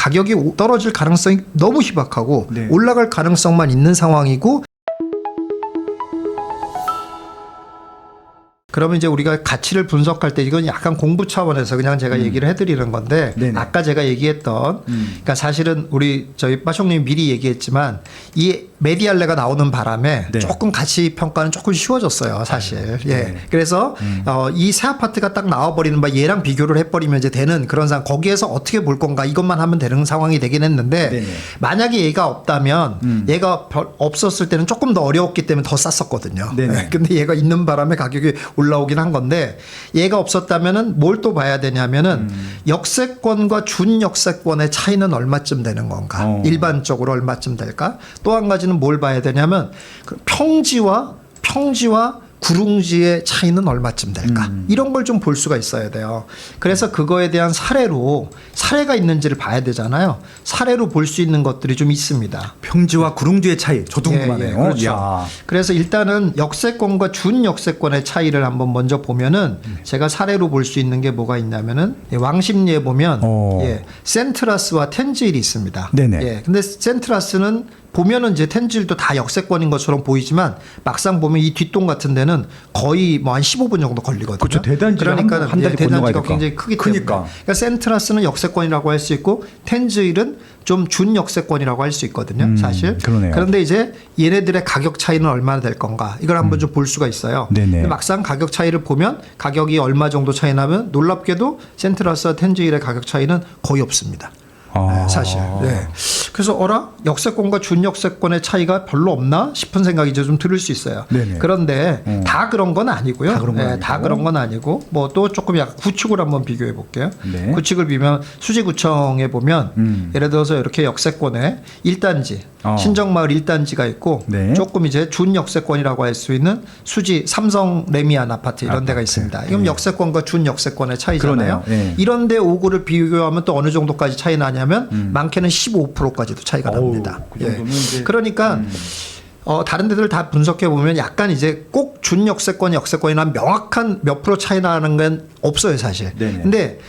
가격이 떨어질 가능성이 너무 희박하고 네. 올라갈 가능성만 있는 상황이고, 그러면 이제 우리가 가치를 분석할 때 이건 약간 공부 차원에서 그냥 제가 얘기를 해드리는 건데, 네네. 아까 제가 얘기했던 그러니까 사실은 저희 빠숑님이 미리 얘기했지만 이 메디알레가 나오는 바람에 네. 조금 가치 평가는 조금 쉬워졌어요, 사실. 예. 네. 그래서 이 새 아파트가 딱 나와버리는 바 얘랑 비교를 해버리면 이제 되는 그런 상황, 거기에서 어떻게 볼 건가 이것만 하면 되는 상황이 되긴 했는데, 네네. 만약에 얘가 없다면 얘가 없었을 때는 조금 더 어려웠기 때문에 더 쌌었거든요. 네네. 근데 얘가 있는 바람에 가격이 올라오긴 한 건데, 얘가 없었다면은 뭘 또 봐야 되냐면은 역세권과 준역세권의 차이는 얼마쯤 되는 건가? 일반적으로 얼마쯤 될까? 또 한 가지는 뭘 봐야 되냐면 그 평지와 구릉지의 차이는 얼마쯤 될까? 이런 걸 좀 볼 수가 있어야 돼요. 그래서 그거에 대한 사례가 있는지를 봐야 되잖아요. 사례로 볼 수 있는 것들이 좀 있습니다. 평지와 구릉지의 차이, 저도 궁금하네요. 그렇죠. 이야. 그래서 일단은 역세권과 준역세권의 차이를 한번 먼저 보면은 제가 사례로 볼 수 있는 게 뭐가 있냐면은 왕십리에 보면 센트라스와 텐즈일이 있습니다. 네네. 예. 근데 센트라스는 보면은 이제 텐즈일도 다 역세권인 것처럼 보이지만 막상 보면 이 뒷동 같은 데는 거의 뭐 한 15분 정도 걸리거든요. 그렇죠. 대단지를 그러니까 한 달에 건너가야 대단지가 될까? 굉장히 크기 때문에. 그러니까 센트라스는 역세권이라고 할 수 있고 텐즈일은 좀 준역세권이라고 할 수 있거든요, 사실. 그러네요. 그런데 이제 얘네들의 가격 차이는 얼마나 될 건가? 이걸 한번 좀 볼 수가 있어요. 네네. 근데 막상 가격 차이를 보면 가격이 얼마 정도 차이 나면 놀랍게도 센트라스와 텐즈일의 가격 차이는 거의 없습니다. 사실. 네. 그래서 역세권과 준역세권의 차이가 별로 없나 싶은 생각이 이제 좀 들을 수 있어요. 네네. 그런데 다 그런 건 아니고요. 다 그런 건 아니고. 뭐 또 조금 약간 구축을 한번 비교해 볼게요. 네. 구축을 비면 수지구청에 보면 예를 들어서 이렇게 역세권에 1단지 신정마을 1단지가 있고 네. 조금 이제 준역세권이라고 할 수 있는 수지 삼성 레미안 아파트 이런 데가 있습니다. 이건 역세권과 준역세권의 차이잖아요. 그러네요. 이런 데 5구를 비교하면 또 어느 정도까지 차이 나냐면 많게는 15%까지도 차이가 납니다. 그 정도면 이제 그러니까 다른 데들 다 분석해 보면 약간 이제 꼭 준역세권, 역세권이나 명확한 몇 프로 차이 나는 건 없어요, 사실. 네네. 근데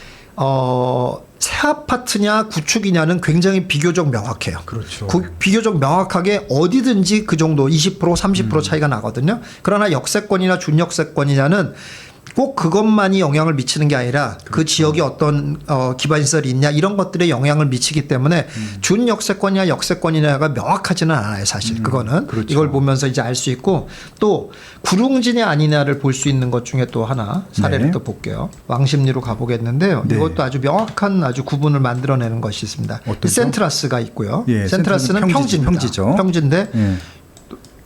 새 아파트냐 구축이냐는 굉장히 비교적 명확해요. 그렇죠. 비교적 명확하게 어디든지 그 정도 20% 30% 차이가 나거든요. 그러나 역세권이나 준역세권이냐는 꼭 그것만이 영향을 미치는 게 아니라 그 지역이 어떤 기반시설이 있냐 이런 것들에 영향을 미치기 때문에 준역세권이냐 역세권이냐가 명확하지는 않아요, 사실. 그거는. 그렇죠. 이걸 보면서 이제 알 수 있고, 또 구릉지냐 아니냐를 볼 수 있는 것 중에 또 하나 사례를 네. 또 볼게요. 왕십리로 가보겠는데요. 네. 이것도 아주 명확한 아주 구분을 만들어내는 것이 있습니다. 어떠죠? 센트라스가 있고요. 예, 센트라스는 평지죠. 평지인데 예.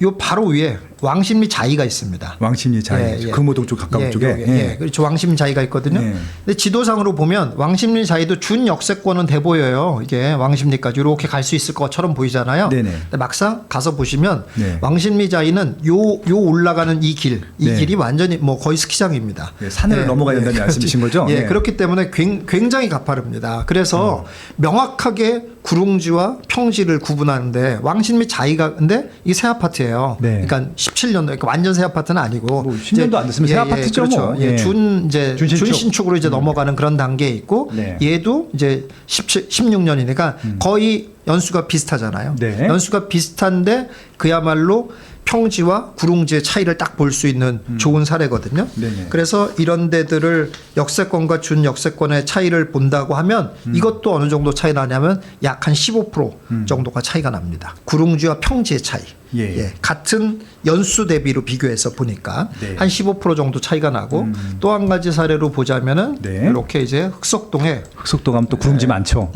요 바로 위에 왕십리 자이가 있습니다. 왕십리 자이, 금호동 쪽 가까운 쪽에. 그렇죠. 왕십리 자이가 있거든요. 근데 지도상으로 보면 왕십리 자이도 준역세권은 돼 보여요. 이게 왕십리까지 이렇게 갈 수 있을 것처럼 보이잖아요. 네네. 근데 막상 가서 보시면 네. 왕십리 자이는 요 올라가는 이 길이 완전히 뭐 거의 스키장입니다. 산을 넘어가야 된다는 말씀이신 거죠? 예, 그렇기 때문에 굉장히 가파릅니다. 그래서 명확하게 구릉지와 평지를 구분하는데 왕십리 자이가 근데 이 새 아파트예요. 네. 그러니까 17년도 그러니까 완전 새 아파트는 아니고 뭐 10년도 안 됐으면 새 아파트죠. 그렇죠. 뭐. 예, 준신축으로 이제 넘어가는 그런 단계에 있고 네. 얘도 이제 16년이니까 거의 연수가 비슷하잖아요. 네. 연수가 비슷한데 그야말로 평지와 구릉지의 차이를 딱 볼 수 있는 좋은 사례거든요. 네네. 그래서 이런 데들을 역세권과 준역세권의 차이를 본다고 하면 이것도 어느 정도 차이 나냐면 약 한 15% 정도가 차이가 납니다. 구릉지와 평지의 차이. 예. 같은 연수 대비로 비교해서 보니까 네. 한 15% 정도 차이가 나고 또 한 가지 사례로 보자면은 네. 이렇게 이제 흑석동에 흑석도 가면 또 구릉지 많죠.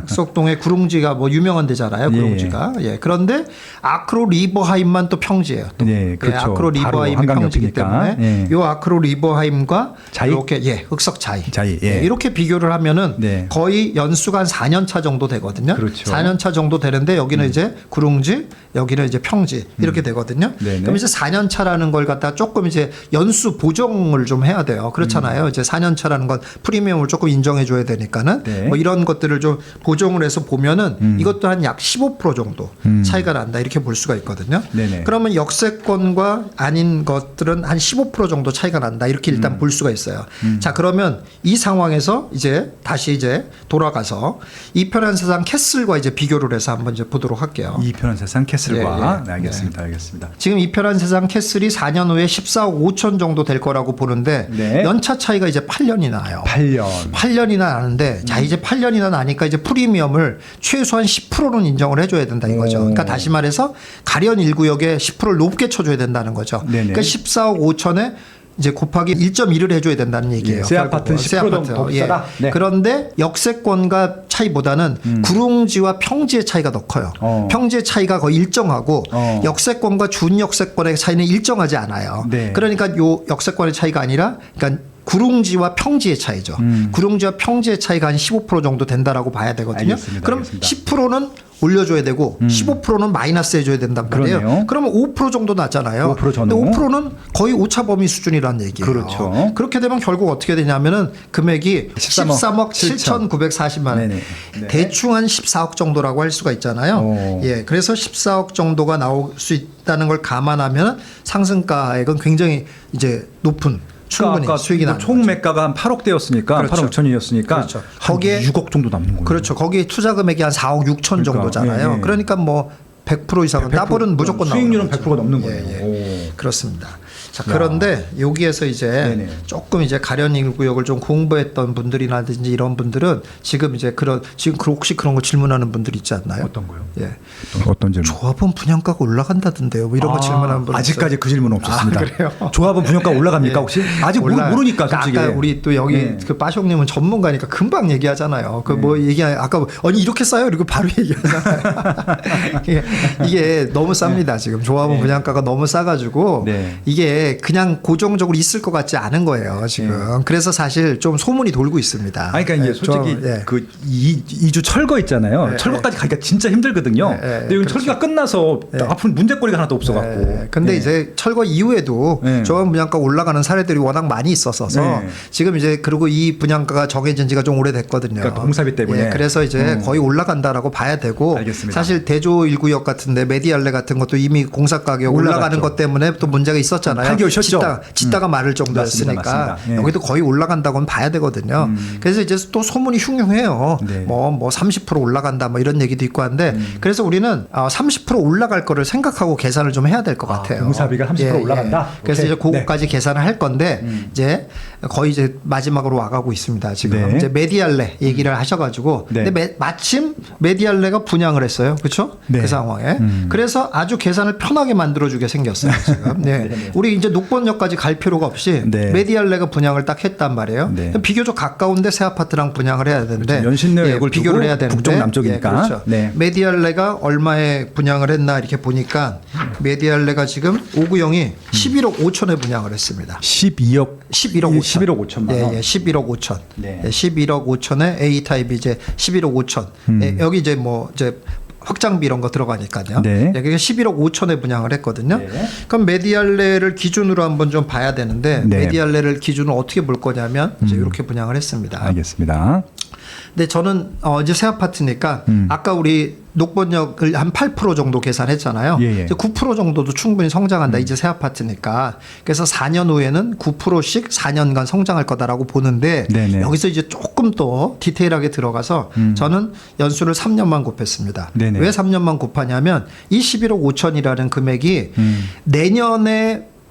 흑석동에 구릉지가 뭐 유명한 데잖아요. 구릉지가. 그런데 아크로 리버하임만 또 평지예요. 또. 네, 그렇죠. 아크로 리버하임이 평지이기 때문에 이 아크로 리버하임과 자이? 이렇게 흑석 자이. 예. 이렇게 비교를 하면은 네. 거의 연수가 한 4년 차 정도 되거든요. 그렇죠. 4년 차 정도 되는데 여기는 이제 구릉지, 여기는 이제 평지. 평지 이렇게 되거든요. 네네. 그럼 이제 4년 차라는 걸 갖다 조금 이제 연수 보정을 좀 해야 돼요. 그렇잖아요. 이제 4년 차라는 건 프리미엄을 조금 인정해 줘야 되니까는 네. 뭐 이런 것들을 좀 보정을 해서 보면은 이것도 한 약 15% 정도 차이가 난다 이렇게 볼 수가 있거든요. 네네. 그러면 역세권과 아닌 것들은 한 15% 정도 차이가 난다 이렇게 일단 볼 수가 있어요. 자 그러면 이 상황에서 이제 다시 이제 돌아가서 이 편한 세상 캐슬과 이제 비교를 해서 한번 이제 보도록 할게요. 이 편한 세상 캐슬과 예, 예. 네, 알겠습니다. 지금 이 편한 세상 캐슬이 4년 후에 14억 5천 정도 될 거라고 보는데 네. 연차 차이가 이제 8년이 나요. 8년. 나 나는데 자 이제 8년이나 나니까 이제 프리미엄을 최소한 10%는 인정을 해줘야 된다 이거죠. 그러니까 다시 말해서 가련 1구역에 10%를 높게 쳐줘야 된다는 거죠. 네네. 그러니까 14억 5천에 이제 곱하기 1.1을 해줘야 된다는 얘기예요. 새 아파트는 10% 더 비싸다? 네. 그런데 역세권과 차이보다는 구릉지와 평지의 차이가 더 커요. 평지의 차이가 거의 일정하고 역세권과 준역세권의 차이는 일정하지 않아요. 네. 그러니까 요 역세권의 차이가 아니라 그러니까 구릉지와 평지의 차이죠. 구릉지와 평지의 차이가 한 15% 정도 된다라고 봐야 되거든요. 알겠습니다. 그럼 10%는 올려줘야 되고 15%는 마이너스 해줘야 된단 말이에요. 그러네요. 그러면 5% 정도 낮잖아요. 5% 전후. 근데 5%는 거의 오차 범위 수준이라는 얘기예요. 그렇죠. 그렇게 되면 결국 어떻게 되냐면은 금액이 13억 13억 7,940만 원. 네네. 네. 대충 한 14억 정도라고 할 수가 있잖아요. 오. 예, 그래서 14억 정도가 나올 수 있다는 걸 감안하면 상승가액은 굉장히 이제 높은 충분히 아까 수익이 나는 총 거죠. 매가가 한 8억대였으니까 그렇죠. 8억 5천이었으니까 그렇죠. 한 거기에 6억 정도 남는 거예요. 그렇죠. 거기에 투자 금액이 한 4억 6천 그러니까, 정도잖아요. 예, 예. 그러니까 뭐 100% 이상은 100%, 따블은 무조건 수익률은 나오는 100%가 넘는 거죠. 거예요. 예, 예. 그렇습니다. 자, 야. 그런데 여기에서 이제 네네. 조금 이제 가련 1구역을 좀 공부했던 분들이라든지 이런 분들은 지금 이제 지금 혹시 그런 거 질문하는 분들 있지 않나요? 어떤 거요? 예. 어떤 질문? 조합원 분양가가 올라간다던데요. 뭐 이런 거 질문하는 분 아직까지 그 질문은 없었습니다. 아, 그래요? 조합은 분양가 올라갑니까 예. 혹시? 아직 모르니까 솔직히. 아까 우리 또 여기 네. 그 빠숑님은 전문가니까 금방 얘기하잖아요. 그 뭐 아까 아니 이렇게 싸요? 이러고 바로 얘기하잖아요. 이게 너무 쌉니다. 지금 조합원 분양가가 너무 싸가지고 네. 이게 그냥 고정적으로 있을 것 같지 않은 거예요. 지금. 그래서 사실 좀 소문이 돌고 있습니다. 아니 그러니까 이제 솔직히 예. 그 이주 철거 있잖아요. 네, 철거까지 가기가 진짜 힘들거든요. 네, 근데 여기 그렇죠. 철거가 끝나서 앞으로 문제거리가 하나도 없어갖고. 네. 근데 이제 철거 이후에도 네. 조합 분양가 올라가는 사례들이 워낙 많이 있었어서 네. 지금 이제 그리고 이 분양가가 정해진 지가 좀 오래됐거든요. 그러니까 공사비 때문에. 예, 그래서 이제 거의 올라간다라고 봐야 되고 알겠습니다. 사실 대조 1구역 같은데 메디알레 같은 것도 이미 공사 가격 올라가는 올라갔죠. 것 때문에 또 문제가 있었잖아요. 8개월 쉬었죠. 짓다가 마를 정도였으니까 맞습니다. 예. 여기도 거의 올라간다고는 봐야 되거든요. 그래서 이제 또 소문이 흉흉해요. 네. 뭐 30% 올라간다 뭐 이런 얘기도 있고 한데 그래서 우리는 30% 올라갈 거를 생각하고 계산을 좀 해야 될 것 같아요. 공사비가 30% 올라간다? 그래서 오케이. 이제 그거까지 계산을 할 건데 이제 거의 이제 마지막으로 와가고 있습니다. 지금 네. 이제 메디알레 얘기를 하셔가지고 네. 근데 마침 메디알레가 분양을 했어요. 그렇죠? 네. 그 상황에 그래서 아주 계산을 편하게 만들어주게 생겼어요. 지금. 네. 우리 이제 녹번역까지 갈 필요가 없이 네. 메디알레가 분양을 딱 했단 말이에요. 네. 비교적 가까운데 새 아파트랑 분양을 해야 되는데 그렇죠. 연신내역을 비교를 두고 해야 되는데 북쪽 남쪽이니까. 예, 그렇죠. 네. 메디알레가 얼마에 분양을 했나 이렇게 보니까 메디알레가 지금 5구형이 11억 5천에 분양을 했습니다. 11억 11억 5천만 원. 예, 11억 5천. 네. 예, 11억 5천에 A 타입이 이제 11억 5천. 예, 여기 이제 뭐 이제 확장비 이런 거 들어가니까요. 네. 예, 그게 11억 5천에 분양을 했거든요. 네. 그럼 메디알레를 기준으로 한번 좀 봐야 되는데 네. 메디알레를 기준으로 어떻게 볼 거냐면 이제 이렇게 분양을 했습니다. 알겠습니다. 근데 저는 이제 새 아파트니까 아까 우리 녹번역을 한 8% 정도 계산했잖아요. 예, 예. 이제 9% 정도도 충분히 성장한다. 이제 새 아파트니까. 그래서 4년 후에는 9%씩 4년간 성장할 거다라고 보는데 네네. 여기서 이제 조금 더 디테일하게 들어가서 저는 연수를 3년만 곱했습니다. 네네. 왜 3년만 곱하냐면 이 11억 5천이라는 금액이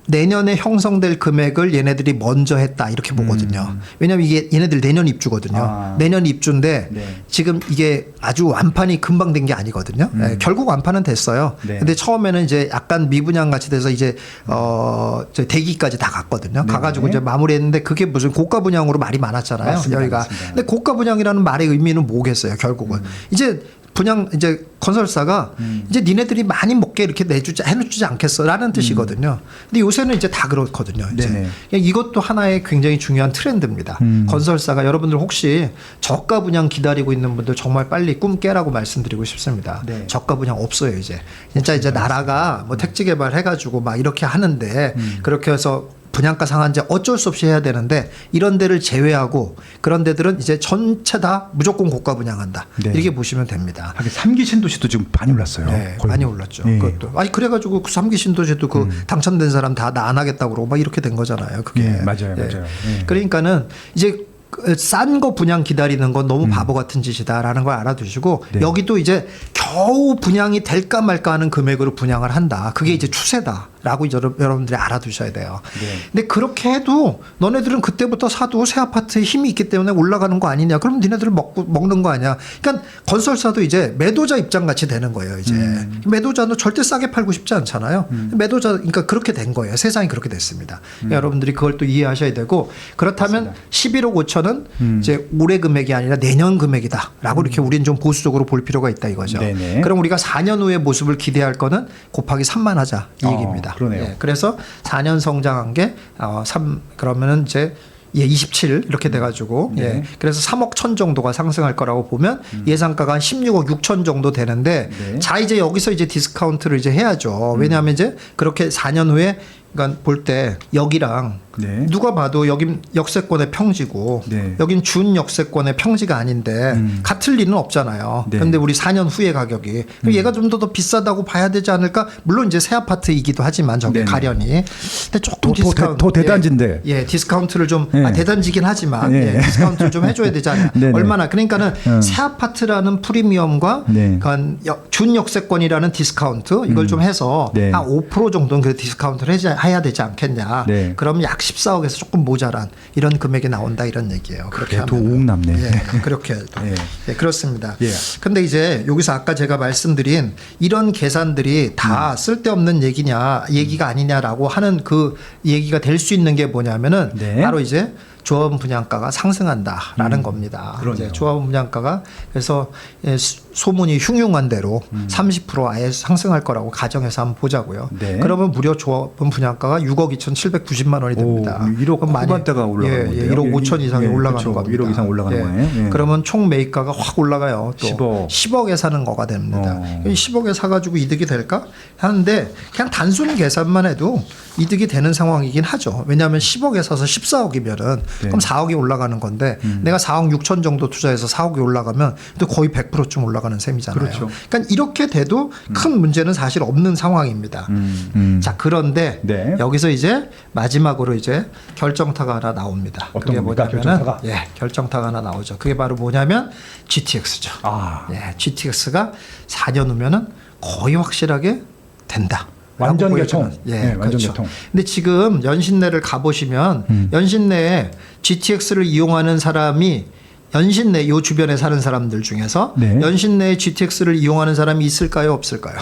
내년에 형성될 금액을 얘네들이 먼저 했다 이렇게 보거든요. 왜냐하면 이게 얘네들 내년 입주거든요. 아. 내년 입주인데 네. 지금 이게 아주 완판이 금방 된 게 아니거든요. 예, 결국 완판은 됐어요. 네. 근데 처음에는 이제 약간 미분양 같이 돼서 이제 저 대기까지 다 갔거든요. 네. 가가지고 이제 마무리했는데 그게 무슨 고가 분양으로 말이 많았잖아요. 맞습니다. 여기가. 맞습니다. 근데 고가 분양이라는 말의 의미는 뭐겠어요. 결국은 이제 분양 이제 건설사가 이제 니네들이 많이 먹게 이렇게 해주지 않겠어라는 뜻이거든요. 근데 요새는 이제 다 그렇거든요. 이제 네네. 이것도 하나의 굉장히 중요한 트렌드입니다. 건설사가 여러분들 혹시 저가 분양 기다리고 있는 분들 정말 빨리 꿈 깨라고 말씀드리고 싶습니다. 네. 저가 분양 없어요 이제. 진짜 이제 나라가 뭐 택지 개발 해가지고 막 이렇게 하는데 그렇게 해서 분양가 상한제 어쩔 수 없이 해야 되는데 이런 데를 제외하고 그런 데들은 이제 전체 다 무조건 고가 분양한다. 네. 이렇게 보시면 됩니다. 하긴 3기 신도시도 지금 많이 올랐어요. 네, 거의. 많이 올랐죠. 예. 그것도. 아니 그래가지고 그 3기 신도시도 그 당첨된 사람 다 나 안 하겠다고 그러고 막 이렇게 된 거잖아요. 그게. 예, 맞아요, 맞아요. 예. 그러니까는 이제 싼 거 분양 기다리는 건 너무 바보 같은 짓이다라는 걸 알아두시고 네. 여기도 이제 겨우 분양이 될까 말까 하는 금액으로 분양을 한다. 그게 이제 추세다라고 여러분들이 알아두셔야 돼요. 네. 근데 그렇게 해도 너네들은 그때부터 사도 새 아파트에 힘이 있기 때문에 올라가는 거 아니냐. 그럼 니네들은 먹는 거 아니야. 그러니까 건설사도 이제 매도자 입장 같이 되는 거예요. 이제 매도자는 절대 싸게 팔고 싶지 않잖아요. 매도자 그러니까 그렇게 된 거예요. 세상이 그렇게 됐습니다. 그러니까 여러분들이 그걸 또 이해하셔야 되고 그렇다면 맞습니다. 11억 5천은 이제 올해 금액이 아니라 내년 금액이다라고 이렇게 우리는 좀 보수적으로 볼 필요가 있다 이거죠. 네네. 그럼 우리가 4년 후의 모습을 기대할 거는 곱하기 3만 하자 이 얘기입니다. 그러네요. 예, 그래서 4년 성장한 게 3 그러면은 이제 27 이렇게 돼가지고 네. 예, 그래서 3억 천 정도가 상승할 거라고 보면 예상가가 한 16억 6천 정도 되는데 네. 자 이제 여기서 이제 디스카운트를 이제 해야죠. 왜냐하면 이제 그렇게 4년 후에 그러니까 볼 때 여기랑 네. 누가 봐도 여긴 역세권의 평지고 네. 여긴 준 역세권의 평지가 아닌데 같을 리는 없잖아요. 네. 그런데 우리 4년 후의 가격이 그럼 얘가 좀 더 비싸다고 봐야 되지 않을까? 물론 이제 새 아파트이기도 하지만 저게 네네. 가련이 근데 조금 더 대단지인데. 예, 디스카운트를 좀 예. 대단지긴 하지만 예. 예, 디스카운트를 좀 해줘야 되잖아요. 네네. 얼마나 그러니까는 새 아파트라는 프리미엄과 네. 준 역세권이라는 디스카운트 이걸 좀 해서 네. 한 5% 정도는 그 디스카운트를 해야 되지 않겠냐. 네. 그러면 약 14억에서 조금 모자란 이런 금액이 나온다 이런 얘기예요. 그렇게 또 하면 5억 남네. 예, 그렇게 해도. 예. 예, 그렇습니다. 예. 근데 이제 여기서 아까 제가 말씀드린 이런 계산들이 다 쓸데없는 얘기가 아니냐라고 하는 그 얘기가 될 수 있는 게 뭐냐면은 네. 바로 이제 조합원 분양가가 상승한다라는 겁니다. 그러네요. 이제 조합원 분양가가 그래서 소문이 흉흉한 대로 30% 아예 상승할 거라고 가정해서 한번 보자고요. 네. 그러면 무려 조합원 분양가가 6억 2,790만 원이 됩니다. 오, 1억 그럼 많이- 후반대가 올라가는 예, 건데요. 1억 5천 이상이 예, 올라가는 그렇죠. 겁니다. 1억 이상 올라가는 거예요. 예. 그러면 총 매입가가 확 올라가요. 또 10억. 10억에 사는 거가 됩니다. 어. 10억에 사가지고 이득이 될까 하는데 그냥 단순 계산만 해도 이득이 되는 상황이긴 하죠. 왜냐하면 10억에 사서 14억이면은 네. 그럼 4억이 올라가는 건데 내가 4억 6천 정도 투자해서 4억이 올라가면 또 거의 100%쯤 올라가는 셈이잖아요. 그렇죠. 그러니까 이렇게 돼도 큰 문제는 사실 없는 상황입니다. 자 그런데 네. 여기서 이제 마지막으로 이제 결정타가 하나 나옵니다. 어떤 그게 겁니까, 뭐냐면은 결정타가? 예, 결정타가 하나 나오죠. 그게 바로 뭐냐면 GTX죠. 아. 예, GTX가 4년 후면은 거의 확실하게 된다. 완전 라고 개통. 보여지는. 예, 네, 완전 그렇죠. 개통. 근데 지금 연신내를 가보시면 연신내에 GTX를 이용하는 사람이 연신내 요 주변에 사는 사람들 중에서 네. 연신내에 GTX를 이용하는 사람이 있을까요, 없을까요?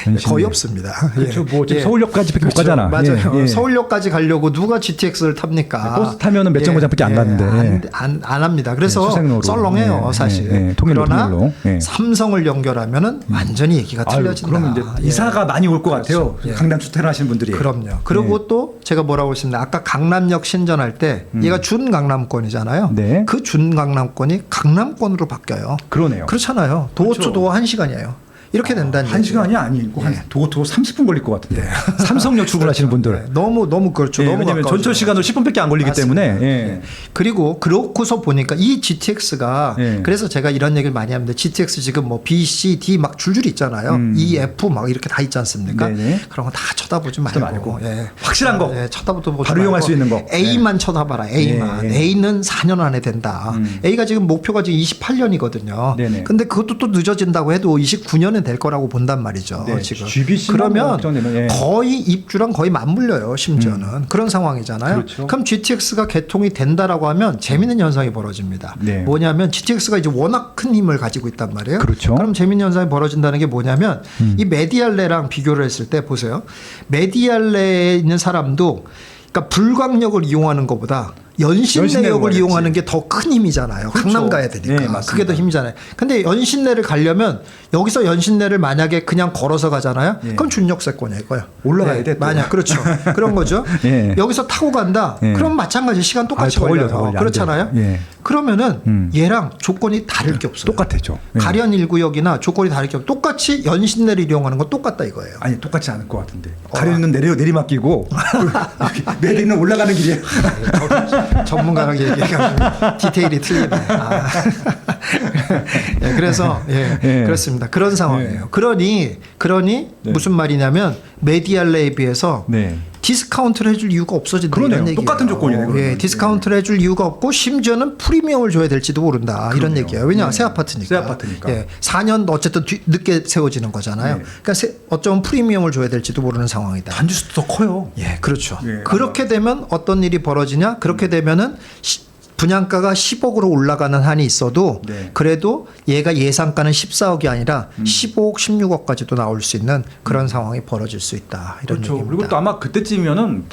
연신내. 거의 없습니다. 그렇죠. 뭐 지금 예. 서울역까지밖에 못 그렇죠. 가잖아. 맞아요. 예, 예. 서울역까지 가려고 누가 GTX를 탑니까? 버스 타면은 몇 정거장밖에 안 가는데. 안 합니다. 그래서 예, 수색로로. 썰렁해요, 예, 사실. 예, 예. 통일로, 그러나 통일로. 예. 삼성을 연결하면은 완전히 얘기가 아유, 틀려진다. 그러면 이제 예. 이사가 많이 올 것 같아요. 예. 강남 출퇴근하시는 분들이. 그럼요. 그리고 또 제가 뭐라고 했습니다. 아까 강남역 신전할 때 얘가 준 강남권이잖아요. 네. 그 준 강남권이 강남권으로 바뀌어요. 그러네요. 그렇잖아요. 도어 그렇죠. 투 도어 1시간이에요. 이렇게 된다는 한 얘기예요. 시간이 아니고 한 도어 30분 걸릴 것 같은데. 삼성역 출근하시는 분들. 네, 너무 그렇죠. 예, 너무 왜냐면 가까워져요. 전철 시간으로 10분밖에 안 걸리기 맞습니다. 때문에. 예. 그리고 그렇고서 보니까 이 GTX가 예. 그래서 제가 이런 얘기를 많이 하는데 GTX 지금 뭐 B, C, D 막 줄줄이 있잖아요. E, F 막 이렇게 다 있지 않습니까? 네네. 그런 거 다 쳐다보지 말고. 예. 확실한 거. 예, 쳐다보지 바로 이용할 수 있는 거. A만 쳐다봐라. A만. 예, 예. A는 4년 안에 된다. A가 지금 목표가 지금 28년이거든요. 네네. 근데 그것도 또 늦어진다고 해도 29년은 될 거라고 본단 말이죠. 네, 지금. GBC 만 그러면 걱정되면, 예. 거의 입주랑 거의 맞물려요. 심지어는 그런 상황이잖아요. 그렇죠. 그럼 GTX가 개통이 된다라고 하면 재밌는 현상이 벌어집니다. 네. 뭐냐면 GTX가 이제 워낙 큰 힘을 가지고 있단 말이에요. 그렇죠. 그럼 재밌는 현상이 벌어진다는 게 뭐냐면 이 메디알레랑 비교를 했을 때 보세요. 메디알레에 있는 사람도 그러니까 불광역을 이용하는 것보다 연신내역을 연신내역을 이용하는 가야지. 게 더 큰 힘이잖아요. 그렇죠. 강남 가야 되니까. 네, 맞습니다. 그게 더 힘이잖아요. 근데 연신내를 가려면 여기서 연신내를 만약에 그냥 걸어서 가잖아요. 예. 그럼 준역세권이에요. 올라가야 돼, 또. 만약 그렇죠. 그런 거죠. 예. 여기서 타고 간다. 예. 그럼 마찬가지 시간 똑같이 더 걸려, 걸려요. 더 걸려. 안 그렇잖아요. 돼요. 예. 그러면은 얘랑 조건이 다를 게 없어요. 똑같았죠. 예. 가련 1구역이나 조건이 다를 게 없어요. 똑같이 연신내를 이용하는 건 똑같다 이거예요. 아니 똑같지 않을 것 같은데. 가려는 내리막기고 내리는 올라가는 길이에요. 전문가랑 얘기해가지고 디테일이 틀리네. 아. 예, 그래서 예. 그렇습니다. 그런 상황이에요. 그러니 네. 무슨 말이냐면 메디알레에 비해서 네. 디스카운트를 해줄 이유가 없어진다 그러네요. 이런 얘기예요. 똑같은 조건이네, 그러면. 예, 디스카운트를 해줄 이유가 없고 심지어는 프리미엄을 줘야 될지도 모른다 이런 그럼요. 얘기예요. 왜냐 네. 새 아파트니까. 새 아파트니까. 예, 4년 어쨌든 늦게 세워지는 거잖아요. 네. 그러니까 어쩌면 프리미엄을 줘야 될지도 모르는 상황이다. 단지수도 더 커요. 예, 그렇죠. 예, 그렇게 되면 어떤 일이 벌어지냐? 그렇게 되면은 분양가가 10억으로 올라가는 한이 있어도 네. 그래도 얘가 예상가는 14억이 아니라 15억, 16억까지도 나올 수 있는 그런 상황이 벌어질 수 있다. 이런 그렇죠. 얘기입니다. 그리고 또 아마 그때쯤이면은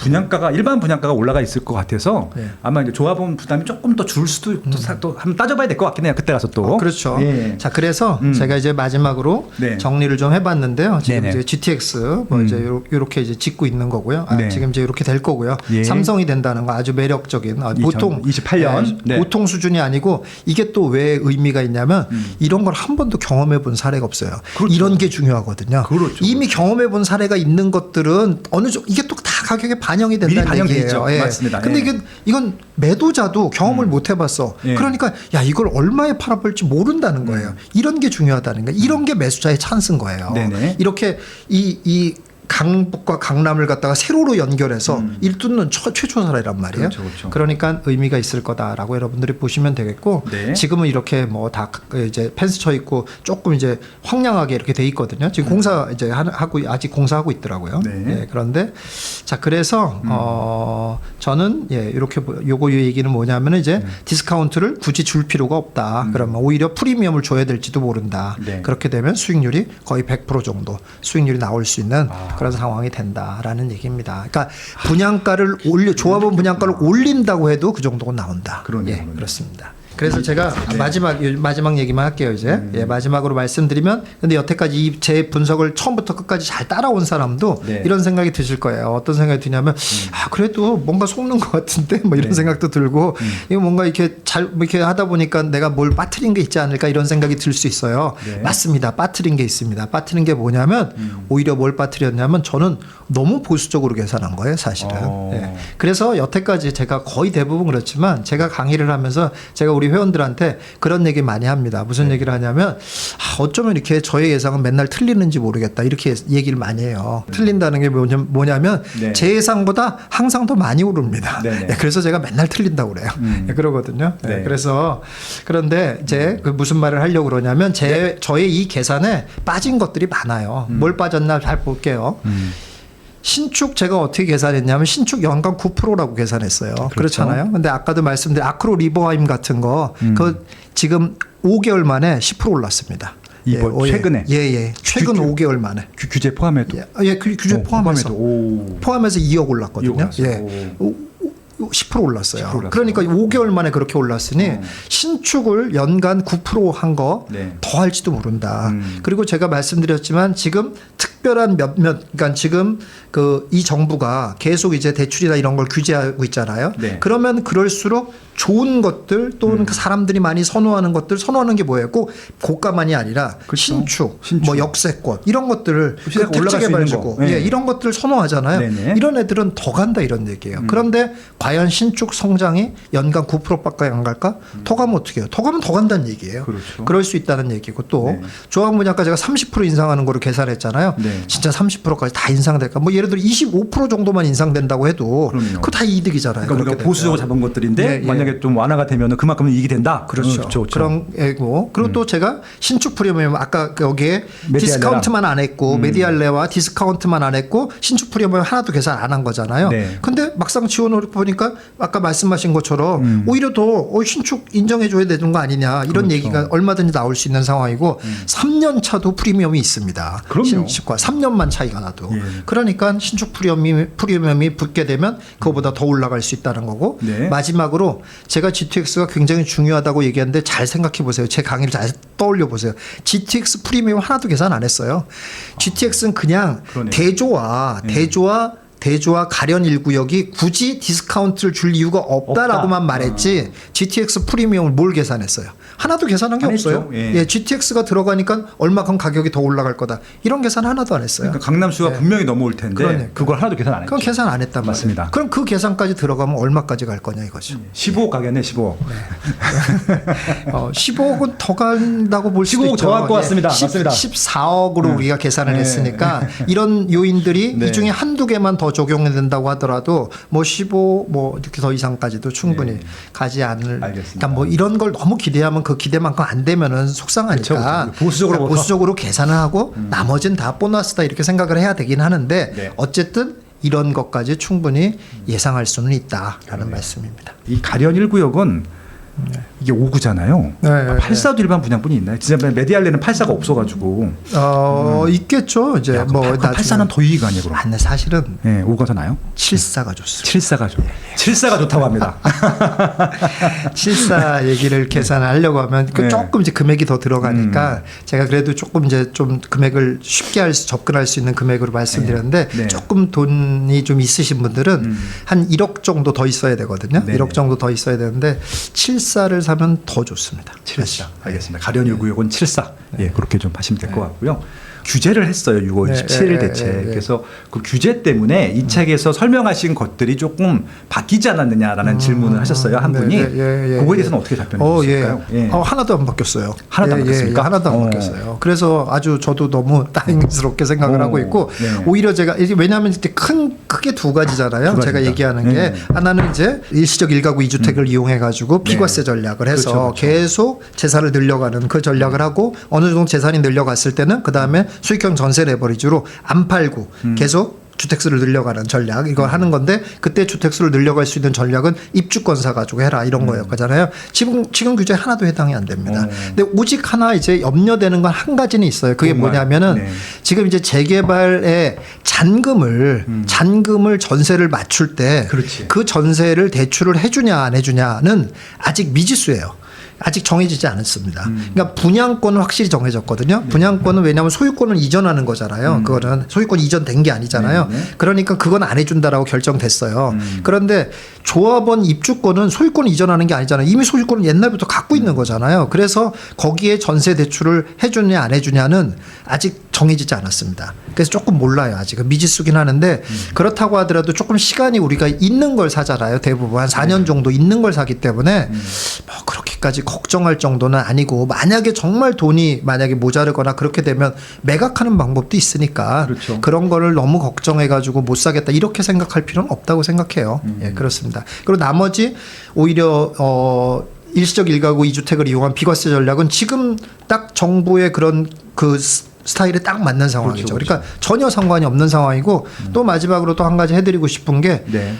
일반 분양가가 올라가 있을 것 같아서 네. 아마 이제 조합원 부담이 조금 더 줄 수도 또 한번 따져봐야 될 것 같긴 해요. 그때 가서 또. 그렇죠. 예. 자, 그래서 제가 이제 마지막으로 네. 정리를 좀 해봤는데요. 지금 네네. 이제 GTX 뭐 이제 요렇게 이제 짓고 있는 거고요. 네. 지금 이제 이렇게 될 거고요. 예. 삼성이 된다는 거 아주 매력적인 보통 2028년. 네. 보통 수준이 아니고 이게 또 왜 의미가 있냐면 이런 걸 한 번도 경험해 본 사례가 없어요. 그렇죠. 이런 게 중요하거든요. 그렇죠. 이미 경험해 본 사례가 있는 것들은 어느 정도 이게 또 다 가격에 반영이 미리 된다는 반영돼 얘기예요. 있죠. 예. 맞습니다. 근데 예. 이건 매도자도 경험을 못 해봤어. 예. 그러니까 야 이걸 얼마에 팔아볼지 모른다는 거예요. 이런 게 중요하다는 거예요. 이런 게 매수자의 찬스인 거예요. 네네. 이렇게 이 강북과 강남을 갖다가 세로로 연결해서 일 뚫는 최초 사례란 말이에요. 그렇죠, 그렇죠. 그러니까 의미가 있을 거다라고 여러분들이 보시면 되겠고 네. 지금은 이렇게 뭐 다 이제 펜스 쳐 있고 조금 이제 황량하게 이렇게 돼 있거든요. 지금 공사 이제 하고 아직 공사하고 있더라고요. 네. 예, 그런데 자 그래서 저는 이렇게 요거 얘기는 뭐냐면은 이제 디스카운트를 굳이 줄 필요가 없다. 그러면 오히려 프리미엄을 줘야 될지도 모른다. 네. 그렇게 되면 수익률이 거의 100% 정도 수익률이 나올 수 있는 그런 상황이 된다라는 얘기입니다. 그러니까 분양가를 조합원 분양가를 올린다고 해도 그 정도는 나온다. 그러네요, 예, 그러네요. 그렇습니다. 그래서 제가 마지막 얘기만 할게요 이제. 예, 마지막으로 말씀드리면 근데 여태까지 제 분석을 처음부터 끝까지 잘 따라온 사람도 네. 이런 생각이 드실 거예요. 어떤 생각이 드냐면 그래도 뭔가 속는 것 같은데 뭐 이런 네. 생각도 들고 이거 뭔가 이렇게 이렇게 하다 보니까 내가 뭘 빠뜨린 게 있지 않을까 이런 생각이 들 수 있어요. 네. 맞습니다. 빠뜨린 게 있습니다. 빠뜨린 게 뭐냐면 오히려 뭘 빠뜨렸냐면 저는 너무 보수적으로 계산한 거예요, 사실은. 예. 그래서 여태까지 제가 거의 대부분 그렇지만 제가 강의를 하면서 제가 우리 회원들한테 그런 얘기 많이 합니다. 무슨 얘기를 하냐면 어쩌면 이렇게 저의 예상은 맨날 틀리는지 모르겠다 이렇게 얘기를 많이 해요. 틀린다는 게 뭐냐면 네. 제 예상보다 항상 더 많이 오릅니다. 네네. 예, 그래서 제가 맨날 틀린다고 그래요. 예, 그러거든요. 예, 네. 그래서 그런데 이제 그 무슨 말을 하려고 그러냐면 저의 이 계산에 빠진 것들이 많아요. 뭘 빠졌나 잘 볼게요. 신축 제가 어떻게 계산했냐면 신축 연간 9%라고 계산했어요. 그렇잖아요. 근데 아까도 말씀드린 아크로 리버하임 같은 거 그 지금 5개월 만에 10% 올랐습니다. 이번 최근에? 예. 최근 5개월 만에. 규제 포함해도. 규제 포함해서 오. 포함해서 2억 올랐거든요. 2억 올랐어요. 예. 10% 올랐어요. 10% 올랐어요. 그러니까 5개월 만에 그렇게 올랐으니 신축을 연간 9% 한 거 네. 더 할지도 모른다. 그리고 제가 말씀드렸지만 지금 특별한 그러니까 지금 이 정부가 계속 이제 대출이나 이런 걸 규제하고 있잖아요. 네. 그러면 그럴수록 좋은 것들 또는 그 사람들이 많이 선호하는 것들 선호하는 게 뭐예요? 꼭 고가만이 아니라 그렇죠. 신축, 신축. 뭐 역세권 이런 것들을 시세가 올라갈 수 있는 개발주고 거. 네. 이런 것들을 선호하잖아요. 네네. 이런 애들은 더 간다 이런 얘기예요. 그런데 과연 신축 성장이 연간 9%밖에 안 갈까? 더 가면 어떻게 해요? 더 가면 더 간다는 얘기예요. 그렇죠. 그럴 수 있다는 얘기고 또 네. 조합 분양가 제가 30% 인상하는 거로 계산했잖아요. 네. 진짜 30%까지 다 인상될까? 뭐 예를 들어 25% 정도만 인상된다고 해도 그럼요. 그거 다 이득이잖아요. 그러니까 우리가 그렇게 보수적으로 되면. 잡은 것들인데 예, 예. 만약에 만약에 좀 완화가 되면은 그만큼 이익이 된다. 그렇죠. 그렇죠. 그런 애고 그리고 또 제가 신축 프리미엄 아까 여기에 메디알레랑. 디스카운트만 안 했고 메디알레와 디스카운트만 안 했고 신축 프리미엄 하나도 계산 안 한 거잖아요. 네. 근데 막상 지원을 보니까 아까 말씀하신 것처럼 오히려 더 신축 인정해줘야 되는 거 아니냐 이런 그렇죠. 얘기가 얼마든지 나올 수 있는 상황이고 3년 차도 프리미엄이 있습니다. 그럼요. 신축과 3년만 차이가 나도. 예. 그러니까 신축 프리미엄이 붙게 되면 그거보다 더 올라갈 수 있다는 거고 네. 마지막으로 제가 GTX가 굉장히 중요하다고 얘기하는데 잘 생각해 보세요. 제 강의를 잘 떠올려 보세요. GTX 프리미엄 하나도 계산 안 했어요. GTX는 그냥 그러네요. 대조와 가련 1구역이 굳이 디스카운트를 줄 이유가 없다라고만 없다. 말했지 GTX 프리미엄을 뭘 계산했어요? 하나도 계산한 게 안 없어요. 했죠. 예. 예, GTX가 들어가니까 얼마큼 가격이 더 올라갈 거다. 이런 계산 하나도 안 했어요. 그러니까 강남수가 네. 분명히 넘어올 텐데 그러니까. 그걸 하나도 계산 안 했죠. 그건 계산 안 했단 맞습니다. 말이에요. 그럼 그 계산까지 들어가면 얼마까지 갈 거냐 이거죠. 15억 가겠네 15억. 15억은 더 간다고 볼 수도 15억 있죠. 더 갈 것 같습니다. 예, 맞습니다. 14억으로 우리가 계산을 네. 했으니까 이런 요인들이 네. 이 중에 한두 개만 더 적용된다고 하더라도 뭐 15, 뭐 이렇게 더 이상까지도 충분히 네. 가지 않을. 알겠습니다. 그러니까 뭐 이런 걸 너무 기대하면 그 기대만큼 안 되면은 속상하니까 그렇죠. 보수적으로 그러니까 보수적으로 계산을 하고 나머지는 다 보너스다 이렇게 생각을 해야 되긴 하는데 네. 어쨌든 이런 것까지 충분히 예상할 수는 있다라는 그러네요. 말씀입니다. 이 가련 1구역은 이게 5구잖아요. 네, 네, 84도 일반 분양분이 있나요? 진짜 메디알레는 84가 없어가지고. 있겠죠. 이제 야, 뭐 84는 더 이익 아니에요, 그럼? 근데 사실은 예, 5가 더 나요? 74가 좋습니다. 74가 좋. 74가 좋다고 합니다. 74 얘기를 계산하려고 하면 그 네. 조금 이제 금액이 더 들어가니까 제가 그래도 조금 이제 좀 금액을 쉽게 접근할 수 있는 금액으로 말씀드렸는데 네. 조금 돈이 좀 있으신 분들은 한 1억 정도 더 있어야 되거든요. 네. 1억 정도 더 있어야 되는데 74를 사면 더 좋습니다. 74. 알겠습니다. 가련 1구역은 74. 예, 그렇게 좀 하시면 될 것 같고요. 규제를 했어요. 6월 네, 27일 네, 대책. 네, 네. 그래서 그 규제 때문에 이 책에서 설명하신 것들이 조금 바뀌지 않았느냐라는 질문을 하셨어요. 한 분이. 그거에 대해서는 어떻게 답변해 주실까요? 예. 하나도 안 바뀌었어요. 하나도 안 바뀌었습니까? 하나도 안 바뀌었어요. 그래서 아주 저도 너무 다행스럽게 생각을 하고 있고 네. 오히려 제가 이게 왜냐하면 이제 크게 두 가지잖아요. 두 제가 가지입니다. 얘기하는 게 네. 하나는 이제 일시적 1가구 2주택을 이용해 가지고 비과세 전략을 해서 그렇죠, 그렇죠. 계속 재산을 늘려가는 그 전략을 하고 어느 정도 재산이 늘려갔을 때는 그 다음에 수익형 전세 레버리지로 안 팔고 계속 주택수를 늘려가는 전략 이걸 하는 건데 그때 주택수를 늘려갈 수 있는 전략은 입주권 사가지고 해라 이런 거였잖아요. 지금 규제 하나도 해당이 안 됩니다. 근데 오직 하나 이제 염려되는 건 한 가지는 있어요. 그게 정말, 뭐냐면은 네. 지금 이제 재개발의 잔금을 전세를 맞출 때 그렇지. 그 전세를 대출을 해주냐 안 해주냐는 아직 미지수예요. 아직 정해지지 않았습니다. 그러니까 분양권은 확실히 정해졌거든요. 분양권은 왜냐하면 소유권을 이전하는 거잖아요. 그거는 소유권 이전된 게 아니잖아요. 그러니까 그건 안 해준다라고 결정됐어요. 그런데 조합원 입주권은 소유권 이전하는 게 아니잖아요. 이미 소유권은 옛날부터 갖고 있는 거잖아요. 그래서 거기에 전세 대출을 해주냐 안 해주냐는 아직 정해지지 않았습니다. 그래서 조금 몰라요. 아직은 미지수긴 하는데 그렇다고 하더라도 조금 시간이 우리가 있는 걸 사잖아요. 대부분 한 4년 정도 있는 걸 사기 때문에 뭐 그렇게까지 걱정할 정도는 아니고 만약에 정말 돈이 만약에 모자르거나 그렇게 되면 매각하는 방법도 있으니까 그렇죠. 그런 거를 너무 걱정해가지고 못 사겠다 이렇게 생각할 필요는 없다고 생각해요. 예, 그렇습니다. 그리고 나머지 오히려 일시적 1가구 2주택을 이용한 비과세 전략은 지금 딱 정부의 그런 그 스타일에 딱 맞는 상황이죠. 그렇죠. 그러니까 전혀 상관이 없는 상황이고 또 마지막으로 또 한 가지 해드리고 싶은 게 네.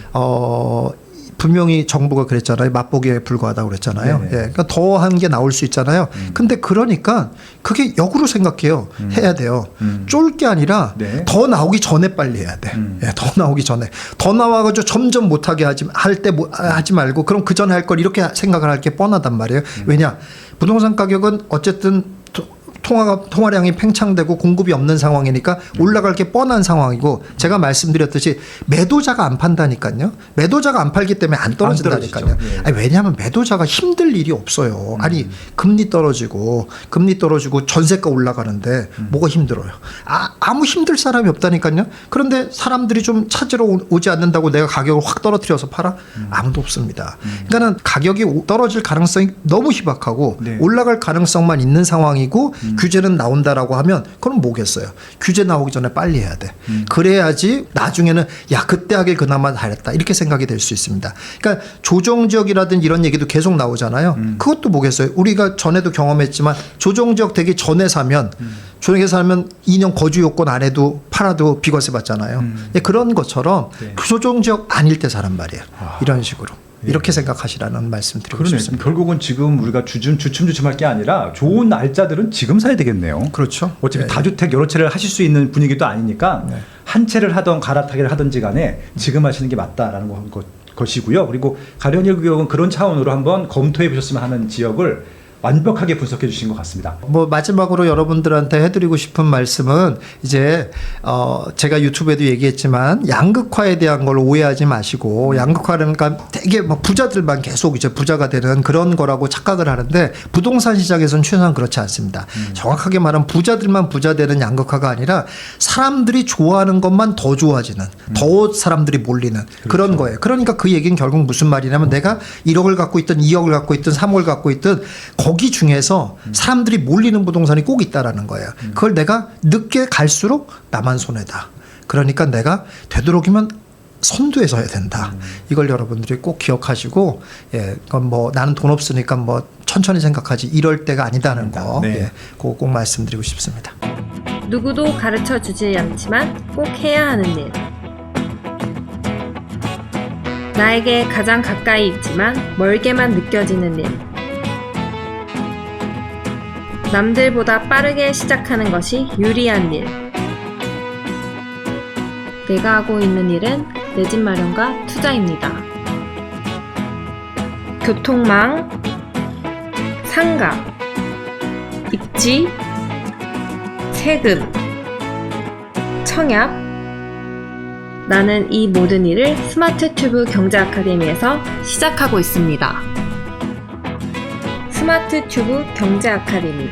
분명히 정부가 그랬잖아요. 맛보기에 불과하다고 그랬잖아요. 네네. 예, 그러니까 더한 게 나올 수 있잖아요. 근데 그러니까 그게 역으로 생각해요. 해야 돼요. 쫄 게 아니라 네. 더 나오기 전에 빨리 해야 돼. 예, 더 나오기 전에. 더 나와가지고 점점 못하게 하지 말고 그럼 그 전에 할 걸 이렇게 생각을 할 게 뻔하단 말이에요. 왜냐? 부동산 가격은 어쨌든 통화량이 팽창되고 공급이 없는 상황이니까 올라갈 게 뻔한 상황이고 제가 말씀드렸듯이 매도자가 안 판다니까요. 매도자가 안 팔기 때문에 안 떨어진다니까요. 안 떨어지죠. 예. 아니, 왜냐하면 매도자가 힘들 일이 없어요. 아니 금리 떨어지고 전세가 올라가는데 뭐가 힘들어요. 아무 힘들 사람이 없다니까요. 그런데 사람들이 좀 찾으러 오지 않는다고 내가 가격을 확 떨어뜨려서 팔아? 아무도 없습니다. 그러니까는 가격이 떨어질 가능성이 너무 희박하고 네. 올라갈 가능성만 있는 상황이고 규제는 나온다라고 하면 그럼 뭐겠어요. 규제 나오기 전에 빨리 해야 돼. 그래야지 나중에는 야 그때 하길 그나마 잘했다 이렇게 생각이 될 수 있습니다. 그러니까 조정지역이라든지 이런 얘기도 계속 나오잖아요. 그것도 뭐겠어요. 우리가 전에도 경험했지만 조정지역 되기 전에 사면 조정에 살면 2년 거주 요건 안 해도 팔아도 비과세 받잖아요. 그런 것처럼 네. 조정지역 아닐 때 사란 말이에요. 이런 식으로. 이렇게 생각하시라는 말씀 드리고 그러네. 싶습니다. 결국은 지금 우리가 주춤주춤할 게 아니라 좋은 날짜들은 지금 사야 되겠네요. 그렇죠. 어차피 네. 다주택 여러 채를 하실 수 있는 분위기도 아니니까 네. 한 채를 하던 갈아타기를 하든지 간에 지금 하시는 게 맞다라는 것이고요. 그리고 가련일구역은 그런 차원으로 한번 검토해 보셨으면 하는 지역을 완벽하게 분석해 주신 것 같습니다. 뭐 마지막으로 여러분들한테 해드리고 싶은 말씀은 이제 제가 유튜브에도 얘기했지만 양극화에 대한 걸 오해하지 마시고 양극화는 그러니까 되게 막 부자들만 계속 이제 부자가 되는 그런 거라고 착각을 하는데 부동산 시장에서는 최소한 그렇지 않습니다. 정확하게 말하면 부자들만 부자 되는 양극화가 아니라 사람들이 좋아하는 것만 더 좋아지는 더 사람들이 몰리는 그런 거예요. 그러니까 그 얘기는 결국 무슨 말이냐면 내가 1억을 갖고 있든 2억을 갖고 있든 3억을 갖고 있든 거기 중에서 사람들이 몰리는 부동산이 꼭 있다라는 거예요. 그걸 내가 늦게 갈수록 나만 손해다. 그러니까 내가 되도록이면 선두에서 해야 된다. 이걸 여러분들이 꼭 기억하시고 그건 뭐 나는 돈 없으니까 뭐 천천히 생각하지 이럴 때가 아니다는 거 네. 그거 꼭 말씀드리고 싶습니다. 누구도 가르쳐 주지 않지만 꼭 해야 하는 일. 나에게 가장 가까이 있지만 멀게만 느껴지는 일. 남들보다 빠르게 시작하는 것이 유리한 일. 내가 하고 있는 일은 내 집 마련과 투자입니다. 교통망, 상가, 입지, 세금, 청약. 나는 이 모든 일을 스마트 튜브 경제 아카데미에서 시작하고 있습니다. 스마트 튜브 경제 아카데미